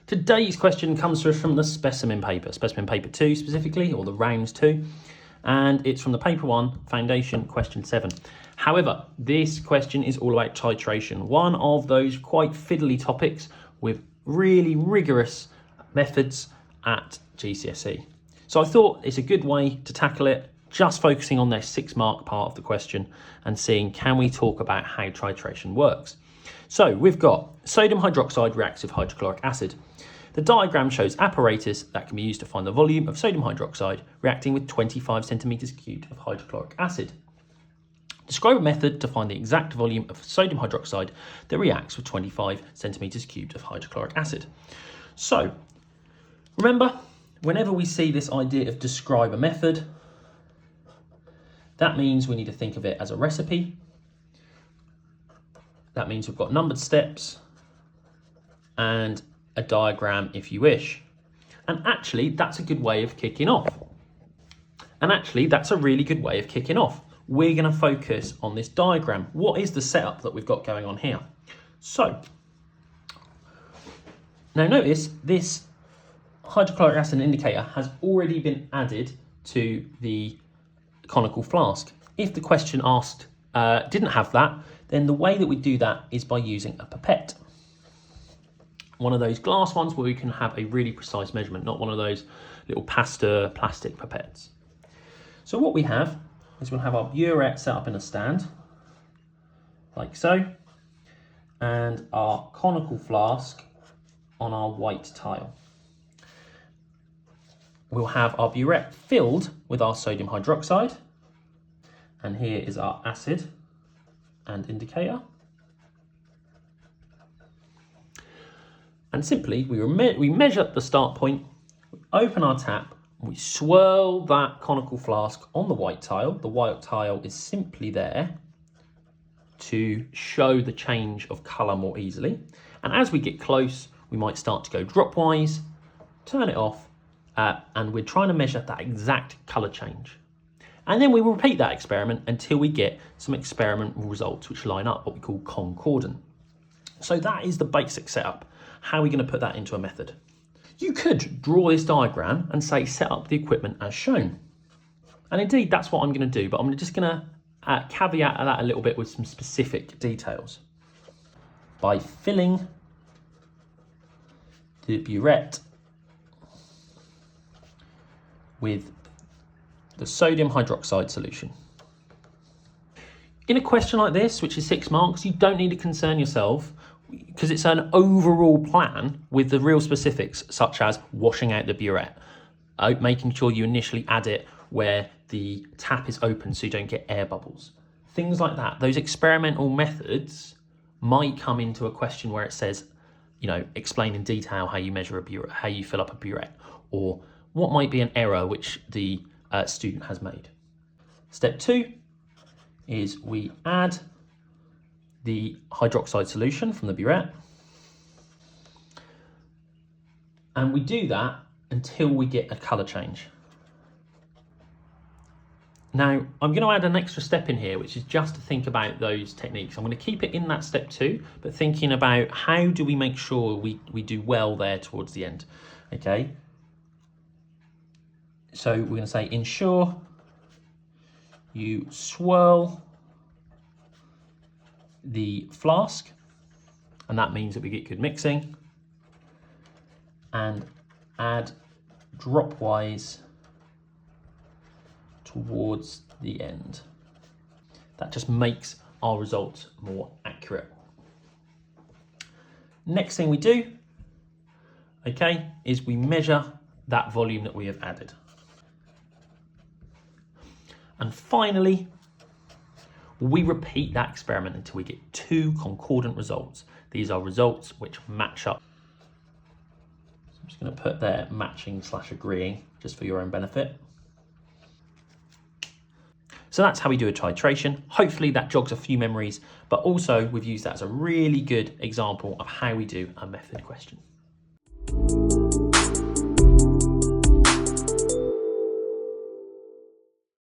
Today's question comes to us from the specimen paper 2 specifically, or the round 2, and it's from the paper 1 foundation question 7. However, this question is all about titration, one of those quite fiddly topics with really rigorous methods at GCSE. So I thought it's a good way to tackle it, just focusing on their 6-mark part of the question and seeing, can we talk about how titration works? So we've got sodium hydroxide reacts with hydrochloric acid. The diagram shows apparatus that can be used to find the volume of sodium hydroxide reacting with 25 centimeters cubed of hydrochloric acid. Describe a method to find the exact volume of sodium hydroxide that reacts with 25 centimeters cubed of hydrochloric acid. So remember, whenever we see this idea of describe a method, that means we need to think of it as a recipe. That means we've got numbered steps and a diagram if you wish. And actually, that's a good way of kicking off. We're going to focus on this diagram. What is the setup that we've got going on here? So, now notice this hydrochloric acid indicator has already been added to the conical flask. If the question asked didn't have that, then the way that we do that is by using a pipette. One of those glass ones where we can have a really precise measurement, not one of those little Pasteur plastic pipettes. So what we have is we'll have our burette set up in a stand, like so, and our conical flask on our white tile. We'll have our burette filled with our sodium hydroxide, and here is our acid and indicator. And simply, we measure the start point, open our tap, we swirl that conical flask on the white tile. The white tile is simply there to show the change of colour more easily. And as we get close, we might start to go dropwise, turn it off, and we're trying to measure that exact colour change. And then we will repeat that experiment until we get some experimental results which line up, what we call concordant. So that is the basic setup. How are we going to put that into a method? You could draw this diagram and say set up the equipment as shown. And indeed, that's what I'm going to do, but I'm just going to caveat that a little bit with some specific details. By filling the burette with the sodium hydroxide solution. In a question like this, which is 6 marks, you don't need to concern yourself because it's an overall plan with the real specifics, such as washing out the burette, making sure you initially add it where the tap is open so you don't get air bubbles. Things like that. Those experimental methods might come into a question where it says, you know, explain in detail how you measure a burette, how you fill up a burette, or what might be an error which the student has made. Step 2 is we add the hydroxide solution from the burette, and we do that until we get a colour change. Now, I'm going to add an extra step in here, which is just to think about those techniques. I'm going to keep it in that step 2, but thinking about how do we make sure we do well there towards the end, okay? So we're going to say ensure you swirl the flask, and that means that we get good mixing, and add dropwise towards the end. That just makes our results more accurate. Next thing we do, okay, is we measure that volume that we have added. And finally, we repeat that experiment until we get 2 concordant results. These are results which match up. So I'm just going to put there matching / agreeing, just for your own benefit. So that's how we do a titration. Hopefully that jogs a few memories, but also we've used that as a really good example of how we do a method question.